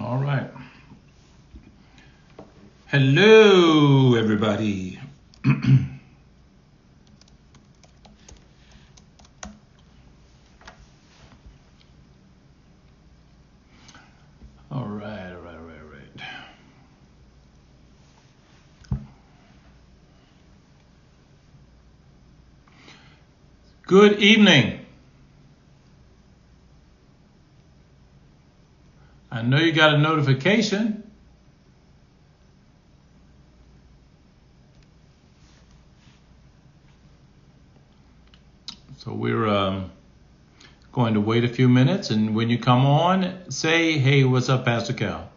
All right. Hello, everybody. All right. Good evening. I know you got a notification. So we're going to wait a few minutes, and when you come on, say, hey, what's up, Pastor Cal?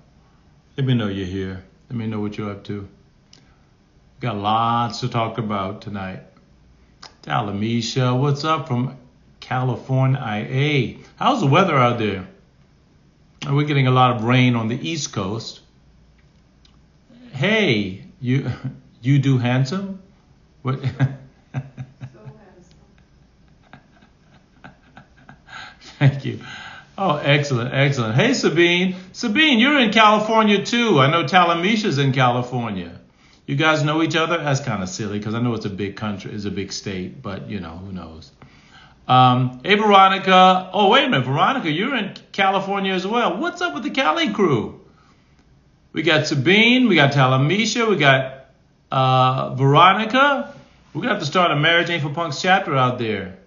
Let me know you're here. Let me know what you're up to. Got lots to talk about tonight. Talamisha, what's up from California, IA? How's the weather out there? We're getting a lot of rain on the East Coast. Hey, you do handsome? What? Thank you. Oh, excellent. Hey, Sabine. Sabine, you're in California too. I know Talamisha's in California. You guys know each other? That's kind of silly because I know it's a big country, it's a big state, but you know, who knows? Hey, Veronica. Oh, wait a minute, Veronica, you're in California as well. What's up with the Cali crew? We got Sabine, we got Talamisha, we got Veronica. We're gonna have to start a Marriage Ain't for Punks chapter out there.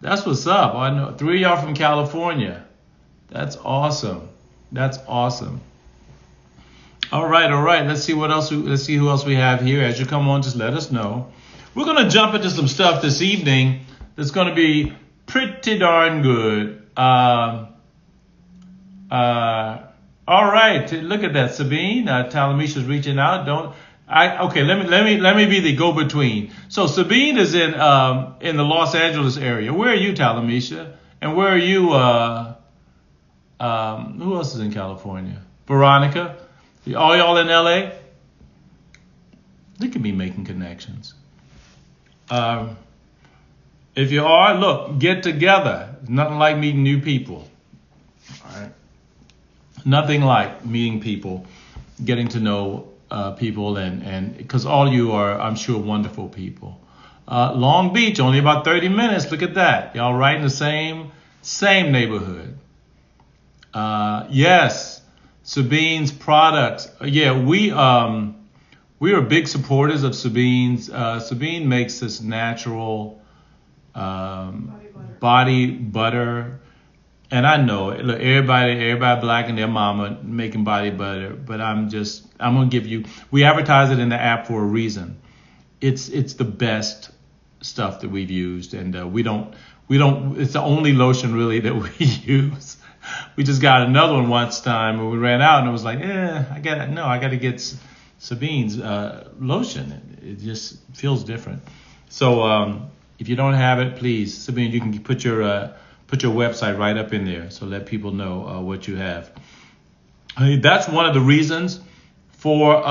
That's what's up. I know 3 of y'all from California. That's awesome. All right. Let's see what else. Let's see who else we have here. As you come on, just let us know. We're gonna jump into some stuff this evening that's gonna be pretty darn good. All right. Look at that, Sabine. Talamisha's reaching out. Let me be the go-between. So Sabine is in the Los Angeles area. Where are you, Talamisha? And where are you? Who else is in California? Veronica. All y'all in LA? Look at me making connections. If you are, look, get together. Nothing like meeting new people. All right. Nothing like meeting people, getting to know people, and because all you are, I'm sure, wonderful people. Long Beach, only about 30 minutes. Look at that. Y'all right in the same neighborhood. Yes, Sabine's products. Yeah, we are big supporters of Sabine's. Sabine makes this natural body butter. And I know, look, everybody black and their mama making body butter, but I'm gonna give you. We advertise it in the app for a reason. It's the best stuff that we've used, and we don't. It's the only lotion really that we use. We just got another one once time when we ran out, and it was like, I got to get Sabine's lotion. It just feels different. So if you don't have it, please, Sabine, you can put your website right up in there, so let people know what you have. That's one of the reasons for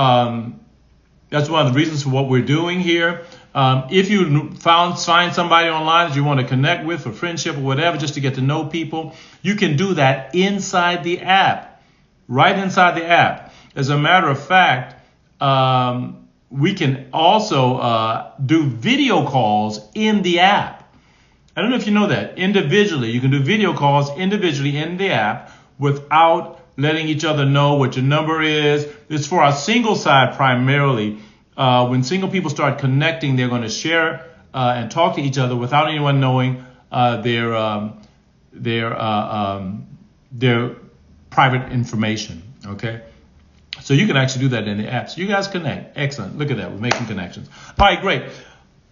what we're doing here. If you find somebody online that you want to connect with for friendship or whatever, just to get to know people, you can do that inside the app, right inside the app. As a matter of fact, we can also do video calls in the app. I don't know if you know that. Individually, you can do video calls individually in the app without letting each other know what your number is. It's for our single side primarily. When single people start connecting, they're going to share and talk to each other without anyone knowing their private information. Okay, so you can actually do that in the app. So you guys connect. Excellent. Look at that. We're making connections. All right, great.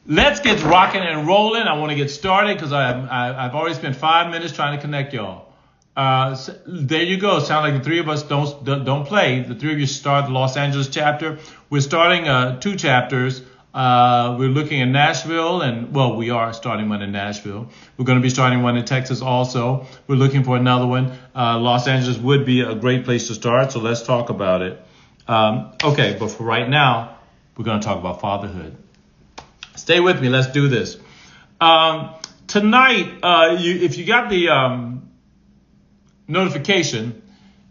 Let's get rocking and rolling. I want to get started because I've already spent 5 minutes trying to connect y'all. There you go. Sound like the three of us don't play. The three of you start the Los Angeles chapter. We're starting 2 chapters. We're looking at Nashville, and we are starting one in Nashville. We're going to be starting one in Texas also. We're looking for another one. Los Angeles would be a great place to start, so let's talk about it. Okay, but for right now, we're going to talk about fatherhood. Stay with me. Let's do this. Tonight, if you got the notification,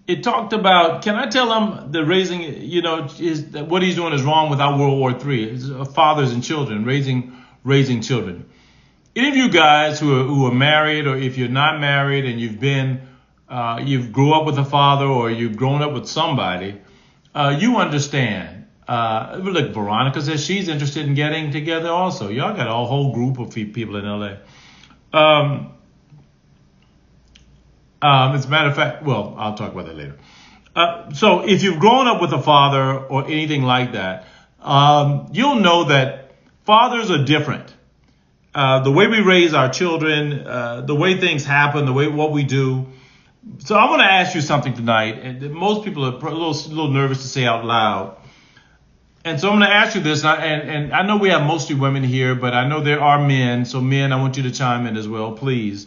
it talked about, can I tell him the raising, is that what he's doing is wrong without World War III. It's fathers and children, raising children. Any of you guys who are married, or if you're not married and you've grew up with a father or you've grown up with somebody, you understand. Look, Veronica says she's interested in getting together also. Y'all got a whole group of people in LA. As a matter of fact, well, I'll talk about that later. So if you've grown up with a father or anything like that, you'll know that fathers are different. The way we raise our children, the way things happen, what we do. So I want to ask you something tonight, and most people are a little nervous to say out loud. And so I'm going to ask you this, and I know we have mostly women here, but I know there are men. So men, I want you to chime in as well, please.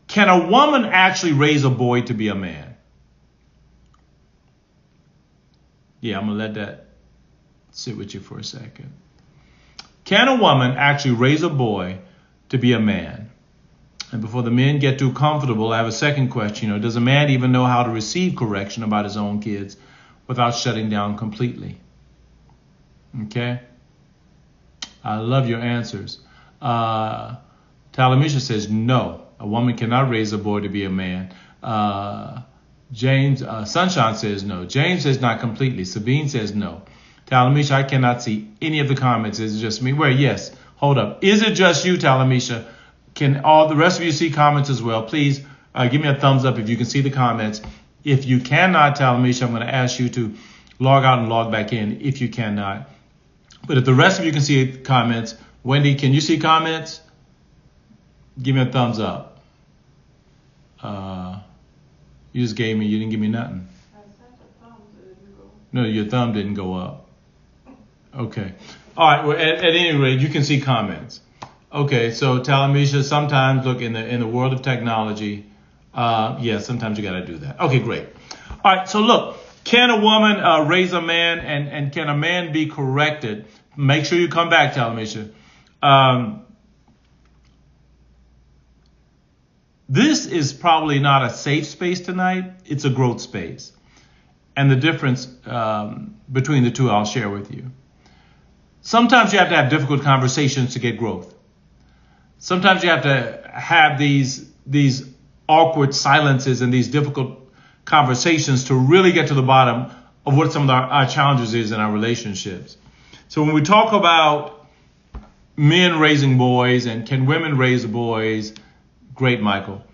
Can a woman actually raise a boy to be a man? Yeah, I'm going to let that sit with you for a second. Can a woman actually raise a boy to be a man? And before the men get too comfortable, I have a second question. Does a man even know how to receive correction about his own kids without shutting down completely? Okay? I love your answers. Talamisha says no. A woman cannot raise a boy to be a man. James, Sunshine says no. James says not completely. Sabine says no. Talamisha, I cannot see any of the comments. Is it just me? Where? Yes. Hold up. Is it just you, Talamisha? Can all the rest of you see comments as well? Please give me a thumbs up if you can see the comments. If you cannot, Talamisha, I'm going to ask you to log out and log back in if you cannot. But if the rest of you can see comments, Wendy, can you see comments? Give me a thumbs up. You didn't give me nothing. I sent a thumb, but it didn't go. No, your thumb didn't go up. Okay. All right. Well, at any rate, you can see comments. Okay. So Talamisha, sometimes look in the world of technology. Sometimes you got to do that. Okay, great. All right. So look, can a woman raise a man, and can a man be corrected? Make sure you come back, Talamisha. This is probably not a safe space tonight. It's a growth space. And the difference between the two I'll share with you. Sometimes you have to have difficult conversations to get growth. Sometimes you have to have these awkward silences and these difficult conversations to really get to the bottom of what some of our challenges is in our relationships. So when we talk about men raising boys and can women raise boys, great, Michael.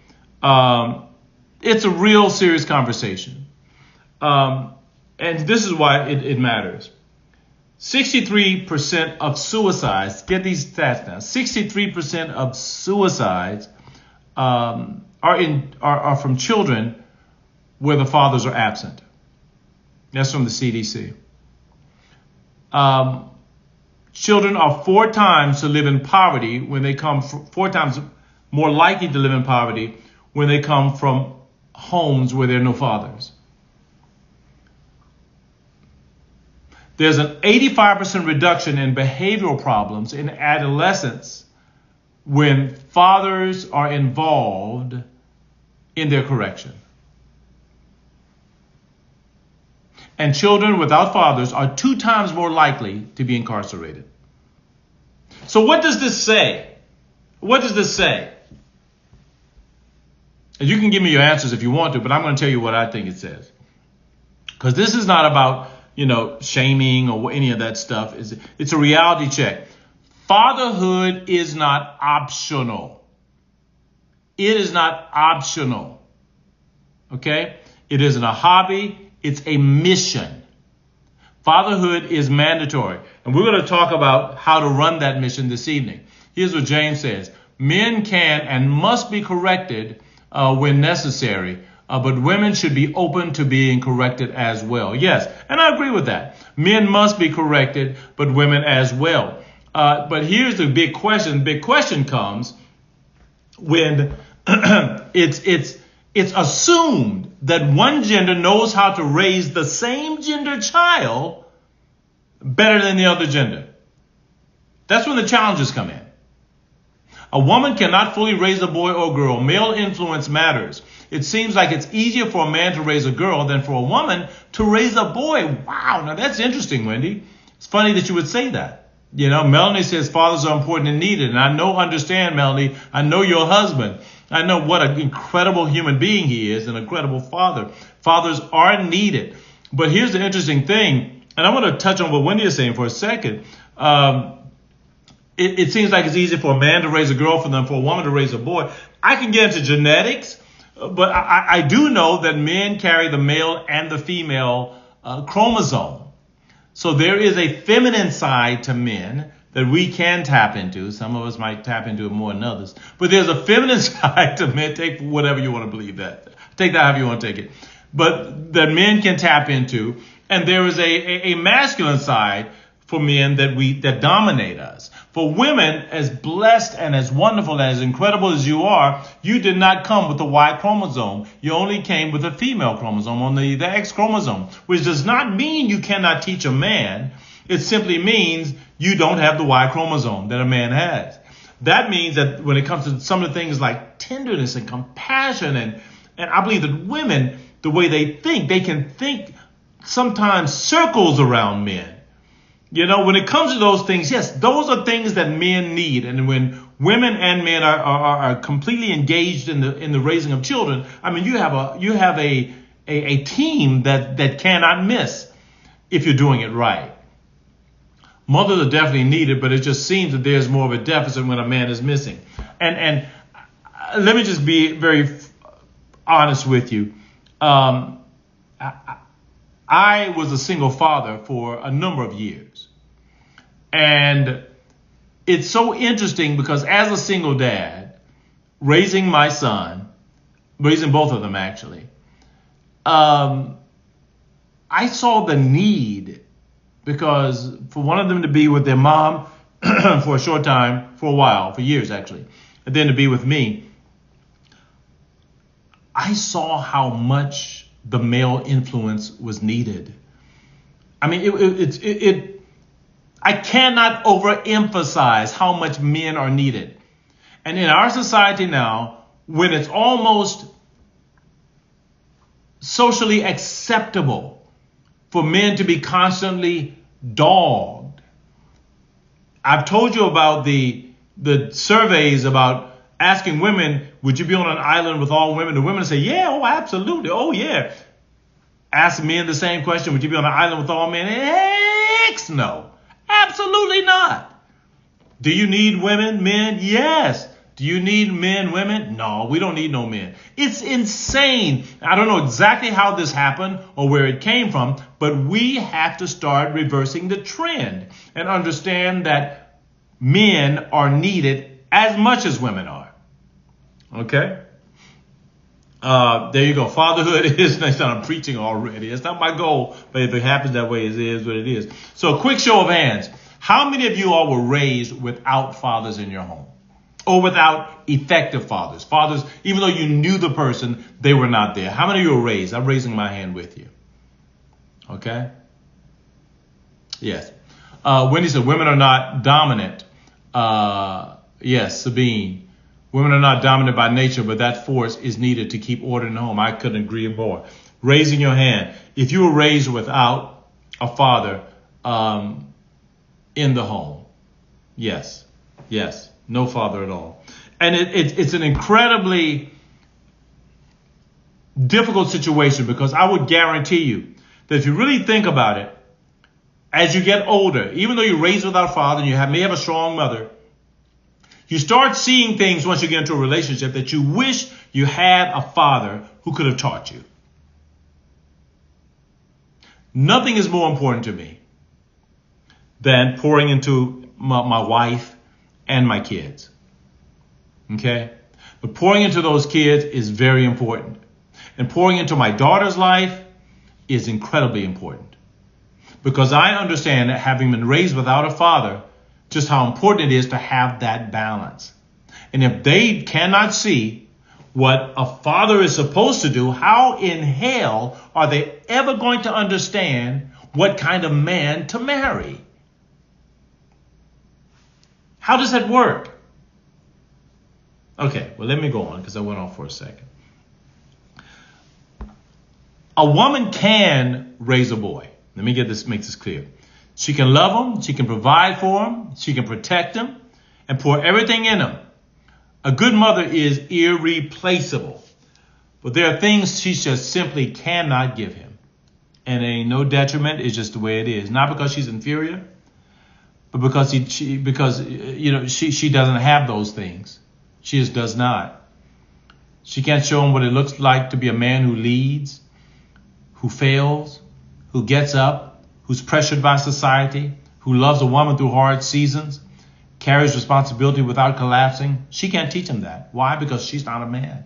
It's a real serious conversation. And this is why it matters. 63% of suicides, get these stats now, 63% of suicides are from children where the fathers are absent. That's from the CDC. Children are 4 times to live in poverty when they come 4 times more likely to live in poverty when they come from homes where there are no fathers. There's an 85% reduction in behavioral problems in adolescence when fathers are involved in their correction. And children without fathers are 2 times more likely to be incarcerated. So what does this say? What does this say? And you can give me your answers if you want to, but I'm going to tell you what I think it says. Because this is not about, shaming or any of that stuff. It's a reality check. Fatherhood is not optional. It is not optional. Okay? It isn't a hobby. It's a mission. Fatherhood is mandatory. And we're going to talk about how to run that mission this evening. Here's what James says. Men can and must be corrected when necessary, but women should be open to being corrected as well. Yes, and I agree with that. Men must be corrected, but women as well. But here's the big question. The big question comes when it's assumed that one gender knows how to raise the same gender child better than the other gender. That's when the challenges come in. A woman cannot fully raise a boy or girl. Male influence matters. It seems like it's easier for a man to raise a girl than for a woman to raise a boy. Wow, now that's interesting, Wendy. It's funny that you would say that. You know, Melanie says fathers are important and needed. And I understand, Melanie. I know your husband. I know what an incredible human being he is, an incredible father. Fathers are needed. But here's the interesting thing, and I want to touch on what Wendy is saying for a second. It seems like it's easy for a man to raise a girl than for a woman to raise a boy. I can get into genetics, but I do know that men carry the male and the female chromosome. So there is a feminine side to men that we can tap into. Some of us might tap into it more than others. But there's a feminine side to men. Take whatever you want to believe that. Take that however you want to take it. But that men can tap into. And there is a masculine side for men that dominate us. For women, as blessed and as wonderful and as incredible as you are, you did not come with the Y chromosome. You only came with a female chromosome on the X chromosome, which does not mean you cannot teach a man. It simply means you don't have the Y chromosome that a man has. That means that when it comes to some of the things like tenderness and compassion, and I believe that women, the way they can think sometimes circles around men. You know, when it comes to those things, yes, those are things that men need. And when women and men are completely engaged in the raising of children, I mean, you have a team that cannot miss if you're doing it right. Mothers are definitely needed, but it just seems that there's more of a deficit when a man is missing. And let me just be very honest with you. I was a single father for a number of years. And it's so interesting because as a single dad, raising my son, raising both of them actually, I saw the need because for one of them to be with their mom for a short time, for a while, for years actually, and then to be with me, I saw how much the male influence was needed. I mean, I cannot overemphasize how much men are needed. And in our society now, when it's almost socially acceptable for men to be constantly dogged. I've told you about the surveys about asking women, would you be on an island with all women? The women say, yeah, oh, absolutely. Oh, yeah. Ask men the same question, would you be on an island with all men? Heck no. Absolutely not. Do you need women, men? Yes. Do you need men, women? No, we don't need no men. It's insane. I don't know exactly how this happened or where it came from, but we have to start reversing the trend and understand that men are needed as much as women are. Okay? There you go. Fatherhood is, I'm preaching already. It's not my goal, but if it happens that way, it is what it is. So a quick show of hands. How many of you all were raised without fathers in your home? Or without effective fathers? Fathers, even though you knew the person, they were not there. How many of you were raised? I'm raising my hand with you. Okay? Yes. Wendy said, women are not dominant. Yes, Sabine. Women are not dominant by nature, but that force is needed to keep order in the home. I couldn't agree more. Raising your hand. If you were raised without a father in the home, yes, no father at all. And it's an incredibly difficult situation because I would guarantee you that if you really think about it, as you get older, even though you're raised without a father and you may have a strong mother, you start seeing things once you get into a relationship that you wish you had a father who could have taught you. Nothing is more important to me than pouring into my wife and my kids. Okay? But pouring into those kids is very important. And pouring into my daughter's life is incredibly important. Because I understand that having been raised without a father, just how important it is to have that balance. And if they cannot see what a father is supposed to do, how in hell are they ever going to understand what kind of man to marry? How does that work? Okay, well, let me go on because I went off for a second. A woman can raise a boy. Let me make this clear. She can love him, she can provide for him, she can protect him, and pour everything in him. A good mother is irreplaceable. But there are things she just simply cannot give him. And it ain't no detriment, it's just the way it is. Not because she's inferior, but because she doesn't have those things. She just does not. She can't show him what it looks like to be a man who leads, who fails, who gets up, who's pressured by society, who loves a woman through hard seasons, carries responsibility without collapsing. She can't teach him that. Why? Because she's not a man.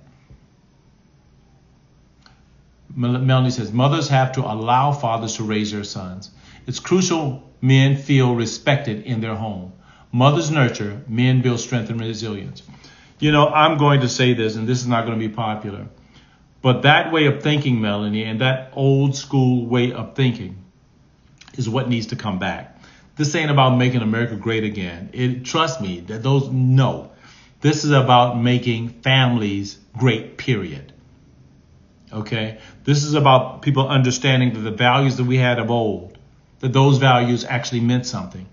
Melanie says, mothers have to allow fathers to raise their sons. It's crucial men feel respected in their home. Mothers nurture, men build strength and resilience. I'm going to say this, and this is not going to be popular, but that way of thinking, Melanie, and that old school way of thinking is what needs to come back. This ain't about making America great again. Trust me, this is about making families great, period. Okay? This is about people understanding that the values that we had of old, that those values actually meant something.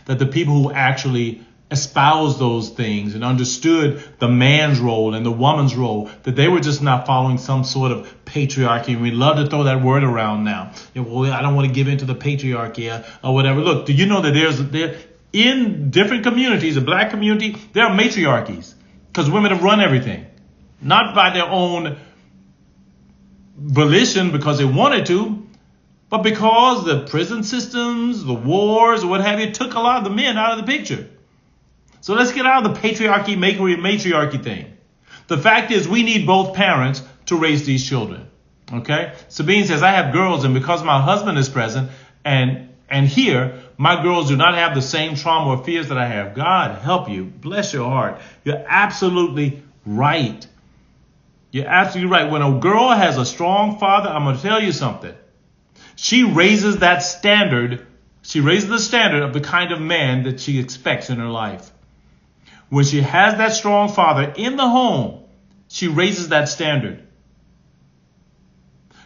That the people who actually espoused those things and understood the man's role and the woman's role, that they were just not following some sort of patriarchy. We love to throw that word around now. I don't want to give in to the patriarchy or whatever. Look, do you know that there in different communities, the black community, there are matriarchies because women have run everything, not by their own volition because they wanted to, but because the prison systems, the wars, or what have you, took a lot of the men out of the picture. So let's get out of the patriarchy, matriarchy thing. The fact is we need both parents to raise these children. Okay? Sabine says, I have girls, and because my husband is present and here, my girls do not have the same trauma or fears that I have. God help you. Bless your heart. You're absolutely right. You're absolutely right. When a girl has a strong father, I'm going to tell you something. She raises that standard. She raises the standard of the kind of man that she expects in her life. When she has that strong father in the home, she raises that standard.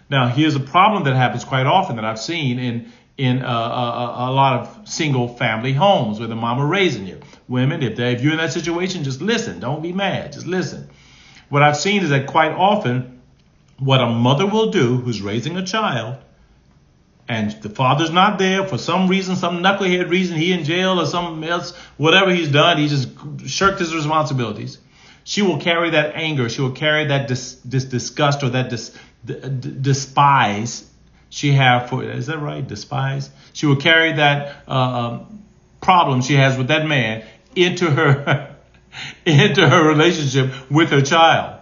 Now, here's a problem that happens quite often that I've seen in a lot of single family homes where the mama raising you. Women, if you're in that situation, just listen. Don't be mad. Just listen. What I've seen is that quite often what a mother will do who's raising a child and the father's not there for some reason, some knucklehead reason, he in jail or something else, whatever he's done, he just shirked his responsibilities. She will carry that anger. She will carry that disgust or that despise she have for, is that right? Despise? She will carry that problem she has with that man into her relationship with her child.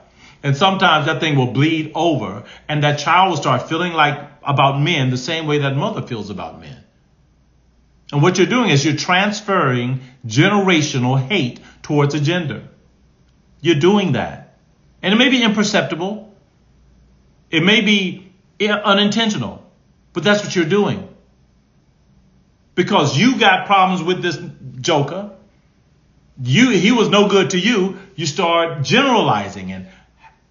And sometimes that thing will bleed over and that child will start feeling like about men the same way that mother feels about men. And what you're doing is you're transferring generational hate towards a gender. You're doing that. And it may be imperceptible. It may be unintentional. But that's what you're doing. Because you got problems with this joker. He was no good to you. You start generalizing and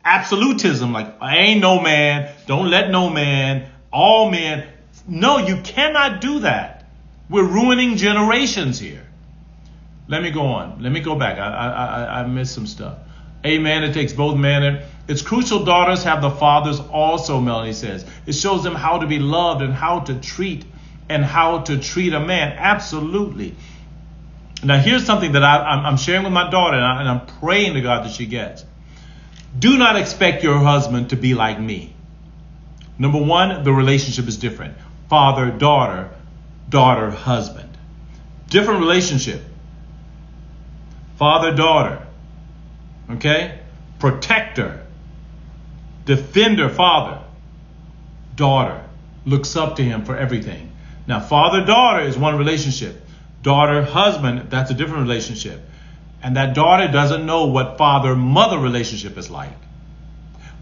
absolutism, like I ain't no man, don't let no man, all men. No, you cannot do that. We're ruining generations here. Let me go on. Let me go back. I missed some stuff. Amen. It takes both men. It's crucial daughters have the fathers also, Melanie says. It shows them how to be loved and how to treat a man. Absolutely. Now, here's something that I'm sharing with my daughter, and I'm praying to God that she gets. Do not expect your husband to be like me. Number one, the relationship is different. Father, daughter, daughter, husband. Different relationship. Father, daughter. Okay? Protector. Defender, father. Daughter. Looks up to him for everything. Now, father, daughter is one relationship. Daughter, husband, that's a different relationship. And that daughter doesn't know what father-mother relationship is like.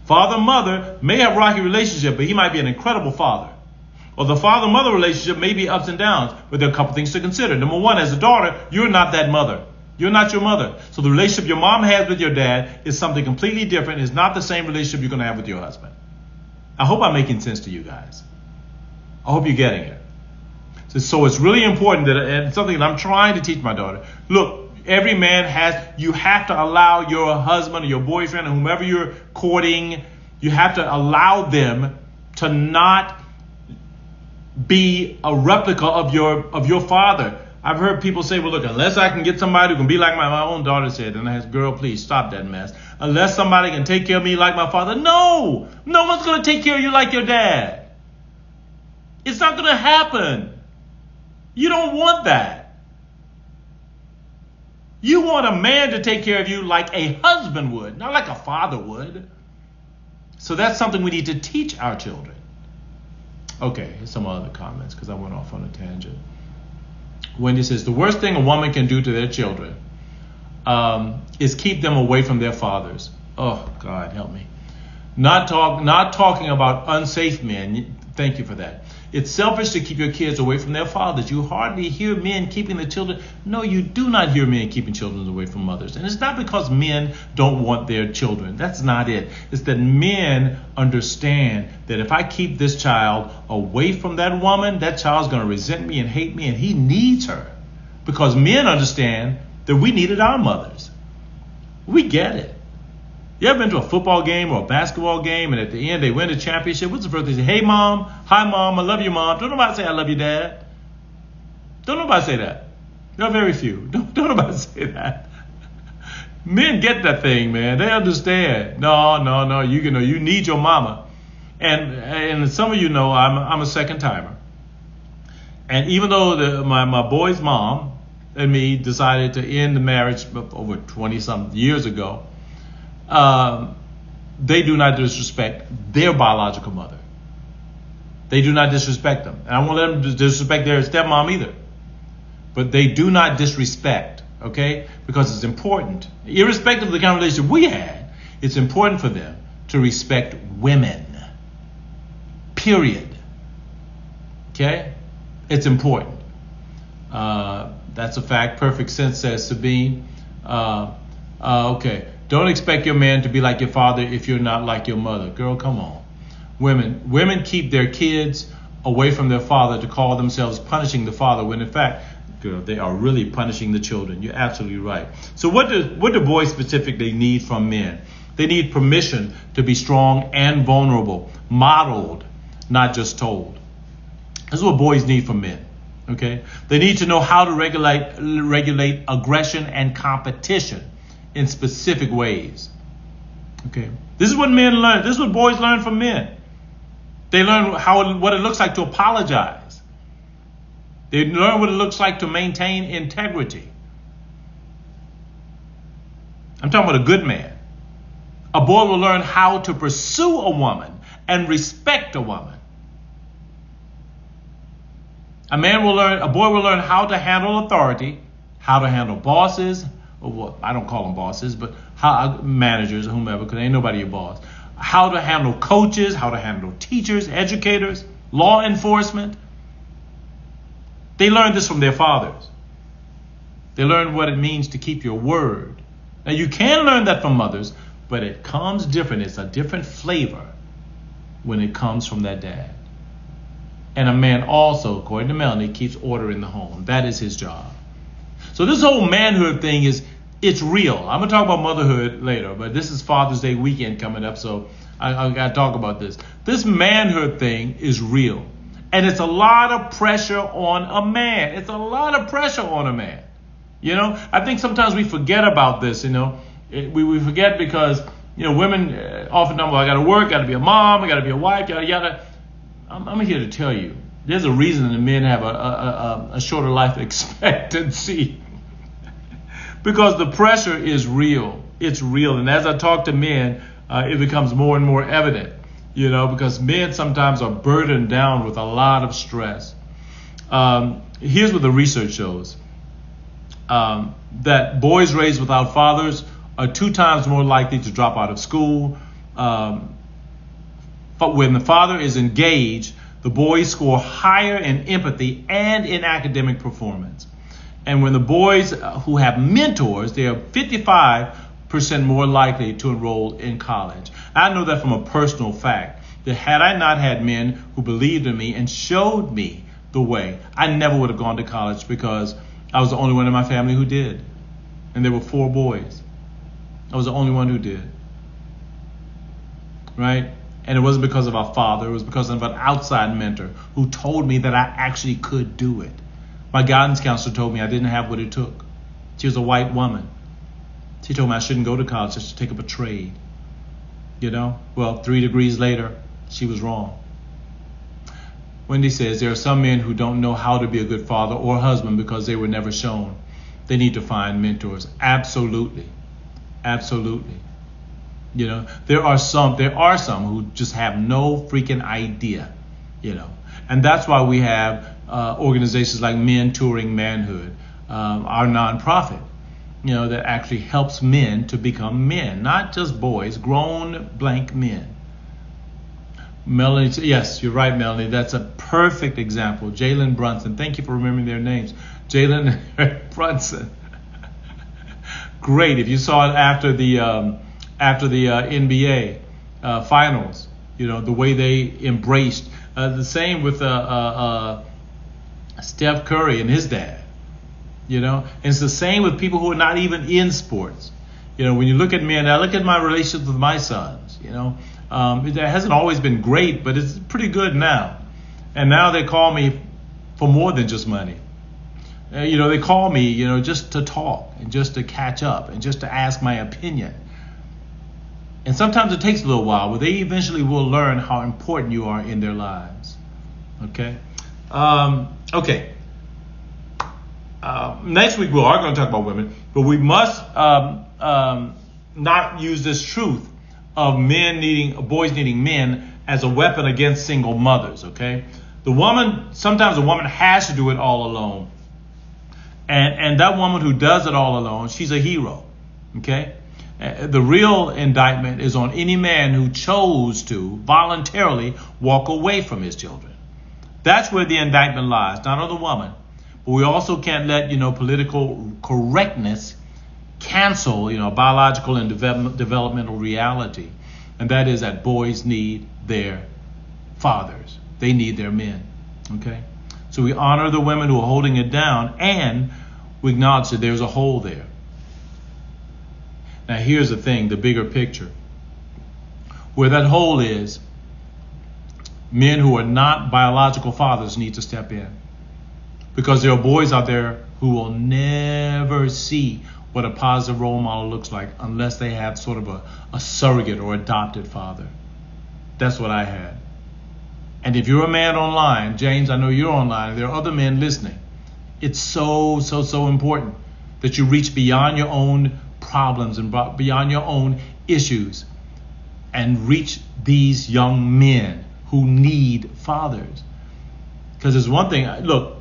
Father-mother may have a rocky relationship, but he might be an incredible father. Or the father-mother relationship may be ups and downs, but there are a couple things to consider. Number one, as a daughter, you're not that mother. You're not your mother. So the relationship your mom has with your dad is something completely different. It's not the same relationship you're going to have with your husband. I hope I'm making sense to you guys. I hope you're getting it. So it's really important that, and something that I'm trying to teach my daughter. Look, every man you have to allow your husband or your boyfriend or whomever you're courting, you have to allow them to not be a replica of your father. I've heard people say, well, look, unless I can get somebody who can be like my own daughter said, and I said, girl, please stop that mess. Unless somebody can take care of me like my father. No one's going to take care of you like your dad. It's not going to happen. You don't want that. You want a man to take care of you like a husband would, not like a father would. So that's something we need to teach our children. Okay, here's some other comments because I went off on a tangent. Wendy says, the worst thing a woman can do to their children is keep them away from their fathers. Oh, God, help me. Not talking about unsafe men. Thank you for that. It's selfish to keep your kids away from their fathers. You hardly hear men keeping the children. No, you do not hear men keeping children away from mothers. And it's not because men don't want their children. That's not it. It's that men understand that if I keep this child away from that woman, that child's going to resent me and hate me, and he needs her. Because men understand that we needed our mothers. We get it. You ever been to a football game or a basketball game and at the end they win the championship? What's the first thing they say? Hey, mom. Hi, mom. I love you, mom. Don't nobody say I love you, dad. Don't nobody say that. There are very few. Don't nobody say that. Men get that thing, man. They understand. No. You need your mama. And some of you know I'm a second timer. And even though my boy's mom and me decided to end the marriage over 20-something years ago, they do not disrespect their biological mother. They do not disrespect them. And I won't let them disrespect their stepmom either. But they do not disrespect, okay? Because it's important. Irrespective of the kind of relationship we had, it's important for them to respect women. Period. Okay? It's important. That's a fact. Perfect sense, says Sabine. Okay. Don't expect your man to be like your father if you're not like your mother. Girl, come on. Women keep their kids away from their father to call themselves punishing the father, when in fact, girl, they are really punishing the children. You're absolutely right. So what do boys specifically need from men? They need permission to be strong and vulnerable, modeled, not just told. This is what boys need from men. Okay? They need to know how to regulate aggression and competition in specific ways. Okay, this is what men learn. This is what boys learn from men. They learn what it looks like to apologize. They learn what it looks like to maintain integrity. I'm talking about a good man. A boy will learn how to pursue a woman and respect a woman. A boy will learn how to handle authority, how to handle bosses. Well, I don't call them bosses, but managers or whomever, because ain't nobody your boss. How to handle coaches, how to handle teachers, educators, law enforcement. They learn this from their fathers. They learn what it means to keep your word. Now, you can learn that from mothers, but it comes different. It's a different flavor when it comes from that dad. And a man also, according to Melanie, keeps order in the home. That is his job. So this whole manhood thing it's real. I'm going to talk about motherhood later, but this is Father's Day weekend coming up, so I got to talk about this. This manhood thing is real. And it's a lot of pressure on a man. It's a lot of pressure on a man. You know, I think sometimes we forget about this, you know. We forget because, you know, women often know, well, I got to work, got to be a mom, I got to be a wife, yada, yada. I'm here to tell you, there's a reason that men have a shorter life expectancy. Because the pressure is real. It's real. And as I talk to men, it becomes more and more evident, you know, because men sometimes are burdened down with a lot of stress. Here's what the research shows. That boys raised without fathers are 2 times more likely to drop out of school. But when the father is engaged, the boys score higher in empathy and in academic performance. And when the boys who have mentors, they are 55% more likely to enroll in college. I know that from a personal fact, that had I not had men who believed in me and showed me the way, I never would have gone to college, because I was the only one in my family who did. And there were 4 boys. I was the only one who did. Right? And it wasn't because of our father. It was because of an outside mentor who told me that I actually could do it. My guidance counselor told me I didn't have what it took. She was a white woman. She told me I shouldn't go to college, just to take up a trade. You know? Well, 3 degrees later, she was wrong. Wendy says there are some men who don't know how to be a good father or husband because they were never shown. They need to find mentors. Absolutely. Absolutely. You know, there are some who just have no freaking idea, you know. And that's why we have organizations like Mentoring Manhood, our nonprofit, you know, that actually helps men to become men, not just boys, grown blank men. Melanie, yes, you're right, Melanie. That's a perfect example. Jalen Brunson. Thank you for remembering their names. Jalen Brunson. Great. If you saw it after the NBA finals, you know, the way they embraced. The same with Steph Curry and his dad. You know, and it's the same with people who are not even in sports. You know, when you look at me, and I look at my relationship with my sons, you know, it hasn't always been great, but it's pretty good now. And now they call me for more than just money. You know, they call me, you know, just to talk and just to catch up and just to ask my opinion. And sometimes it takes a little while, but they eventually will learn how important you are in their lives. Okay? Next week we are going to talk about women, but we must not use this truth of boys needing men as a weapon against single mothers. Okay? Sometimes a woman has to do it all alone. And that woman who does it all alone, she's a hero. Okay? The real indictment is on any man who chose to voluntarily walk away from his children. That's where the indictment lies, not on the woman. But we also can't let, you know, political correctness cancel, you know, biological and developmental reality. And that is that boys need their fathers. They need their men. Okay? So we honor the women who are holding it down, and we acknowledge that there's a hole there. Now here's the thing, the bigger picture. Where that hole is, men who are not biological fathers need to step in. Because there are boys out there who will never see what a positive role model looks like unless they have sort of a surrogate or adopted father. That's what I had. And if you're a man online, James, I know you're online, and there are other men listening. It's so important that you reach beyond your own problems and beyond your own issues and reach these young men who need fathers. Because there's one thing, look,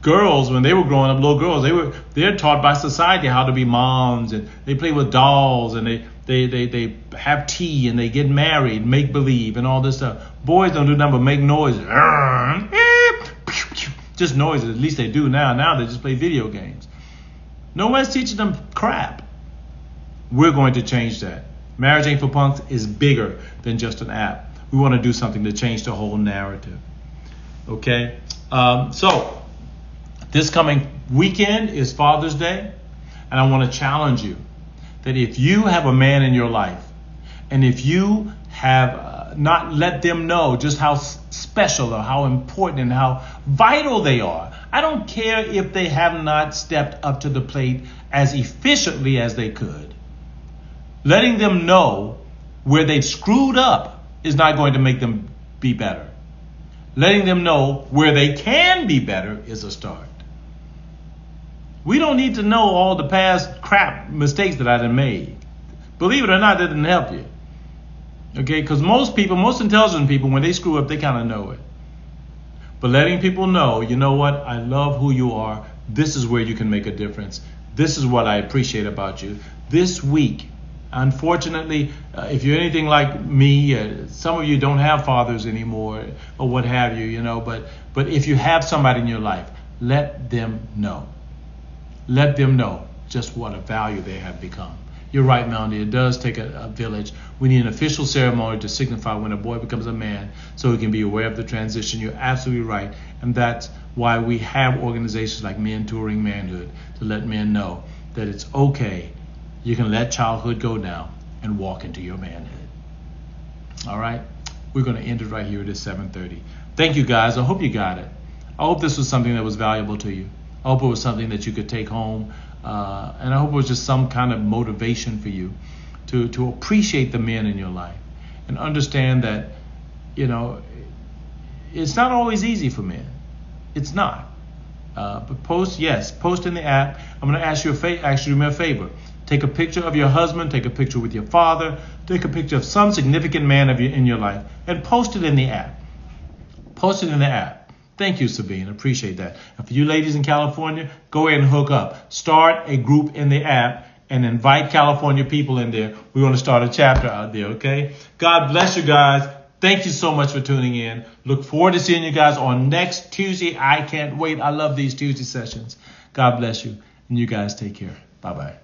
girls, when they were growing up, little girls, they're taught by society how to be moms, and they play with dolls, and they have tea, and they get married, make believe, and all this stuff. Boys don't do nothing but make noises. Just noises. At least they do now. Now they just play video games. No one's teaching them crap. We're going to change that. Marriage Ain't for Punks is bigger than just an app. We want to do something to change the whole narrative. Okay? So this coming weekend is Father's Day, and I want to challenge you that if you have a man in your life, and if you have not let them know just how special or how important and how vital they are, I don't care if they have not stepped up to the plate as efficiently as they could. Letting them know where they've screwed up is not going to make them be better. Letting them know where they can be better is a start. We don't need to know all the past crap mistakes that I done made. Believe it or not, that didn't help you. Okay, because most intelligent people, when they screw up, they kind of know it. But letting people know, you know what, I love who you are. This is where you can make a difference. This is what I appreciate about you. This week, unfortunately, if you're anything like me, some of you don't have fathers anymore or what have you, you know, but if you have somebody in your life, let them know. let them know just what a value they have become. You're right, Melanie. It does take a village. We need an official ceremony to signify when a boy becomes a man so he can be aware of the transition. You're absolutely right. And that's why we have organizations like Mentoring Manhood, to let men know that it's okay. You can let childhood go now and walk into your manhood. All right? We're going to end it right here at 7:30. Thank you, guys. I hope you got it. I hope this was something that was valuable to you. I hope it was something that you could take home. And I hope it was just some kind of motivation for you to appreciate the men in your life and understand that, it's not always easy for men. It's not. But post in the app. I'm going to ask you a favor. Take a picture of your husband, take a picture with your father, take a picture of some significant man in your life, and post it in the app. Post it in the app. Thank you, Sabine. Appreciate that. And for you ladies in California, go ahead and hook up. Start a group in the app and invite California people in there. We're going to start a chapter out there, okay? God bless you guys. Thank you so much for tuning in. Look forward to seeing you guys on next Tuesday. I can't wait. I love these Tuesday sessions. God bless you. And you guys take care. Bye-bye.